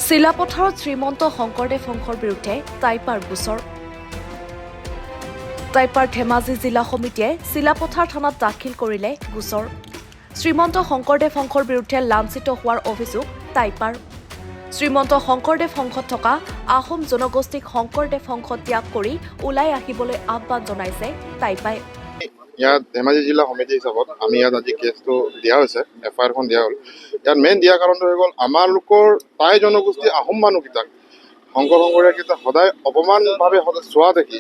চিলাপথাৰত শ্ৰীমন্ত শংকৰদেৱ বংশৰ বিৰুদ্ধে টাইপাৰ গোচৰ। টাইপাৰ ধেমাজি জিলা সমিতিয়ে চিলাপথাৰ থানাত দাখিল কৰিলে গোচৰ। শ্ৰীমন্ত শংকৰদেৱ বংশৰ বিৰুদ্ধে লাঞ্ছিত হোৱাৰ অভিযোগ টাইপাৰ। শ্ৰীমন্ত শংকৰদেৱ বংশত থকা আহোম জনগোষ্ঠীক শংকৰদেৱ বংশ ত্যাগ কৰি ওলাই আহিবলৈ আহ্বান জনাইছে টাইপাই। ইয়াত ধেমাজি জিলা সমিতি হিচাপত আমি ইয়াত আজি কেছটো দিয়া হৈছে, এফআইআৰখন দিয়া হ'ল। ইয়াত মেইন দিয়া কাৰণটো হৈ গ'ল আমাৰ লোকৰ টাই জনগোষ্ঠী আহোম মানুহকেইটাক শংকৰীয়াকেইটাক সদায় অপমানভাৱে চোৱা দেখি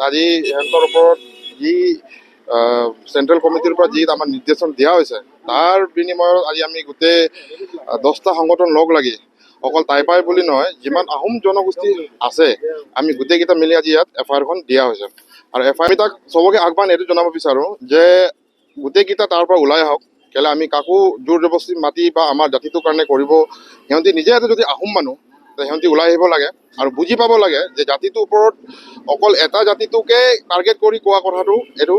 আজি সিহঁতৰ ওপৰত যি চেণ্ট্ৰেল কমিটিৰ পৰা যি আমাৰ নিৰ্দেশন দিয়া হৈছে তাৰ বিনিময়ত আজি আমি গোটেই 10টা সংগঠন লগ লাগি অকল টাইপাই বুলি নহয়, যিমান আহোম জনগোষ্ঠী আছে আমি গোটেইকেইটা মিলি আজি ইয়াত এফআইআৰখন দিয়া হৈছে। আৰু এফআইআৰ তাক চবকে আহ্বান এইটো জনাব বিচাৰোঁ যে গোটেইকেইটা তাৰ পৰা ওলাই আহক। কেলৈ আমি কাকো জোৰ জবস্তি মাতি বা আমাৰ জাতিটোৰ কাৰণে কৰিব, সিহঁতি নিজে যদি আহোম মানুহ সিহঁতি ওলাই আহিব লাগে আৰু বুজি পাব লাগে যে জাতিটোৰ ওপৰত অকল এটা জাতিটোকে টাৰ্গেট কৰি কোৱা কথাটো এইটো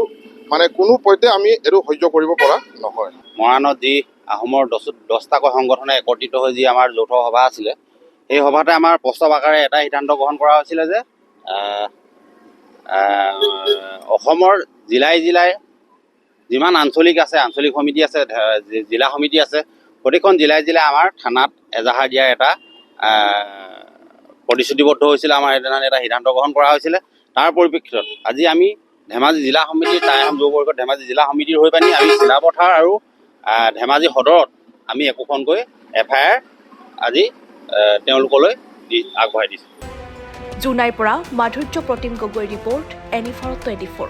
মানে কোনো পধ্যে আমি এইটো সহ্য কৰিব পৰা নহয়। মৰাণত যি আহোমৰ 10টাকৈ সংগঠনে একত্ৰিত হৈ যি আমাৰ যৌথ সভা আছিলে, সেই সভাতে আমাৰ প্ৰস্তাৱ আকাৰে এটা সিদ্ধান্ত গ্ৰহণ কৰা হৈছিলে যে অসমৰ জিলাই জিলাই যিমান আঞ্চলিক আছে, আঞ্চলিক সমিতি আছে, জিলা সমিতি আছে, প্ৰতিখন জিলাই জিলাই আমাৰ থানাত এজাহাৰ দিয়াৰ এটা প্ৰতিশ্ৰুতিবদ্ধ হৈছিলে। আমাৰ সেইদিনা এটা সিদ্ধান্ত গ্ৰহণ কৰা হৈছিলে। তাৰ পৰিপ্ৰেক্ষিতত আজি আমি ধেমাজি জিলা সমিতিৰ টাই আহোম যুৱ পৰিষদ ধেমাজি জিলা সমিতিৰ হৈ পানি আমি চিলাপথাৰ আৰু ধেমাজি সদৰত আমি একোখনকৈ এফআইআৰ আজি তেওঁলোকলৈ আগবঢ়াই দিছোঁ। জোনাইৰ পৰা মাধুৰ্য প্ৰতিম গগৈৰ ৰিপৰ্ট, NE24।